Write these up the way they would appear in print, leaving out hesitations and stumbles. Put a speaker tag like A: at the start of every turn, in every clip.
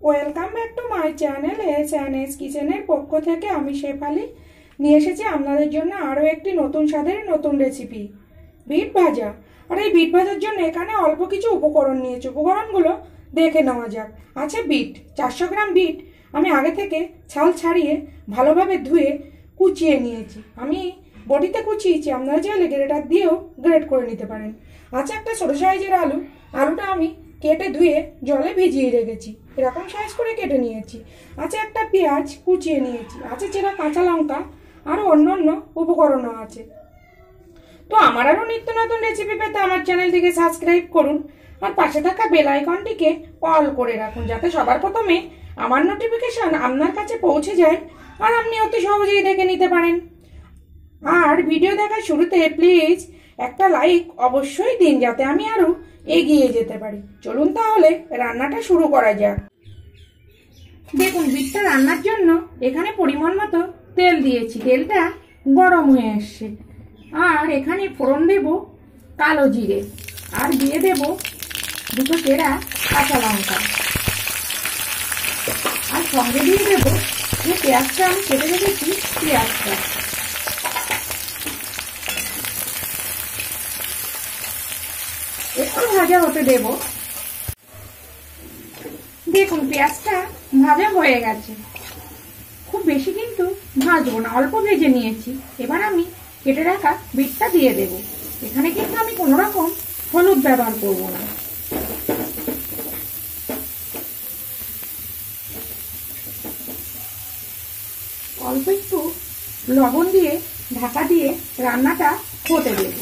A: Welcome back to my channel S কিচেনের পক্ষ থেকে আমি শেফালি নিয়ে এসেছি আপনাদের জন্য আরও একটি নতুন স্বাদের নতুন রেসিপি বিট ভাজা। আর এই বিট ভাজার জন্য এখানে অল্প কিছু উপকরণ নিয়েছি। উপকরণগুলো দেখে নেওয়া যাক। আছে বিট, 400 গ্রাম বিট আমি আগে থেকে ছাল ছাড়িয়ে ভালোভাবে ধুয়ে কুচিয়ে নিয়েছি। আমি বটিতে কুচিয়েছি, আপনারা চাইলে গ্রেটার দিয়েও গ্রেট করে নিতে পারেন। আছে একটা ছোটো সাইজের আলু, আলুটা আমি কেটে ধুয়ে জলে ভিজিয়ে রেখেছি, এরকম সাইজ করে কেটে নিয়েছি। আছে একটা পেঁয়াজ কুচিয়ে নিয়েছি, আছে চেরা কাঁচা লঙ্কা, আরও অন্য অন্য উপকরণও আছে। তো আমার আরও নিত্য নতুন রেসিপি পেতে আমার চ্যানেলটিকে সাবস্ক্রাইব করুন আর পাশে থাকা বেল আইকনটিকে অল করে রাখুন, যাতে সবার প্রথমে আমার নোটিফিকেশন আপনার কাছে পৌঁছে যায় আর আপনি অতি সহজেই দেখে নিতে পারেন। আর ভিডিও দেখার শুরুতে প্লিজ একটা লাইক অবশ্যই দিন, যাতে আমি আরও এগিয়ে যেতে পারি। চলুন তাহলে রান্নাটা শুরু করা যাক। দেখুন, বিটটা রান্নার জন্য এখানে পরিমাণ মতো তেল দিয়েছি, তেলটা গরম হয়ে আসছে। আর এখানে ফোড়ন দেব কালো জিরে, আর দিয়ে দেব দুটো চেরা কাঁচা লঙ্কা, আর সঙ্গে দিয়ে দেবো যে পেঁয়াজটা আমি কেটে রেখেছি পেঁয়াজটা। একটু ভাজা হতে দেব। দেখুন, পেঁয়াজটা ভাজা হয়ে গেছে, খুব বেশি কিন্তু ভাজবো না, অল্প ভেজে নিয়েছি। এবার আমি কেটে রাখা বিটটা দিয়ে দেব। এখানে কিন্তু আমি কোনো রকম হলুদ ব্যবহার করব না। অল্প একটু লবণ দিয়ে ঢাকা দিয়ে রান্নাটা হতে দেব।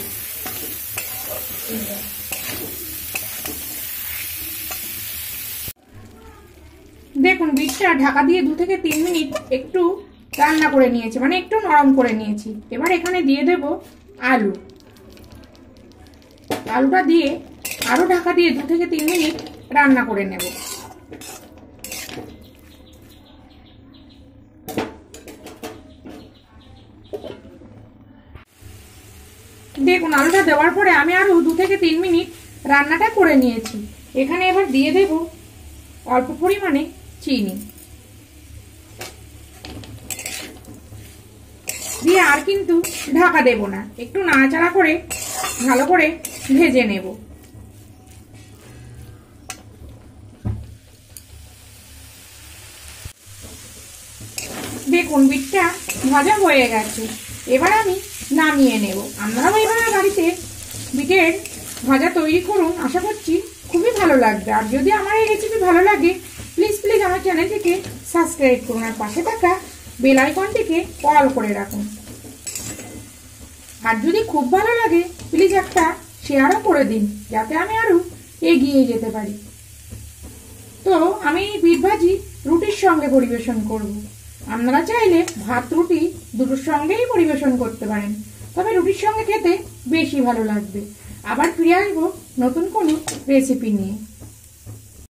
A: দেখুন, বিটটা ঢাকা দিয়ে 2 থেকে 3 মিনিট একটু রান্না করে নিয়েছি, মানে একটু নরম করে নিয়েছি। এবার এখানে দিয়ে দেব আলু। আলুটা দিয়ে আরো ঢাকা দিয়ে 2 থেকে 3 মিনিট রান্না করে নেব। দেখুন, আলুটা দেওয়ার পরে আমি আরো 2 থেকে 3 মিনিট রান্নাটা করে নিয়েছি। এখানে এবার দিয়ে দেব অল্প পরিমাণে চিনি, দিয়ে আর কিন্তু ঢাকা দেব না, একটু নাড়াচাড়া করে ভালো করে ভেজে নেব। দেখুন, বিটটা ভাজা হয়ে গেছে, এবার আমি নামিয়ে নেব। আপনারাও এইভাবে বাড়িতে বিটের ভাজা তৈরি করুন, আশা করছি খুবই ভালো লাগবে। আর যদি আমার এই রেসিপি ভালো লাগে প্লিজ আমার চ্যানেলটিকে সাবস্ক্রাইব করুন আর পাশে থাকা বেল আইকনটিকে অল করে রাখুন। আর যদি খুব ভালো লাগে প্লিজ একটা শেয়ারও করে দিন, যাতে আমি আরও এগিয়ে যেতে পারি। তো আমি বিট ভাজি রুটির সঙ্গে পরিবেশন করব। আপনারা চাইলে ভাত রুটি দুটোর সঙ্গেই পরিবেশন করতে পারেন, তবে রুটির সঙ্গে খেতে বেশি ভালো লাগবে। আবার ফিরে আসবো নতুন কোনো রেসিপি নিয়ে।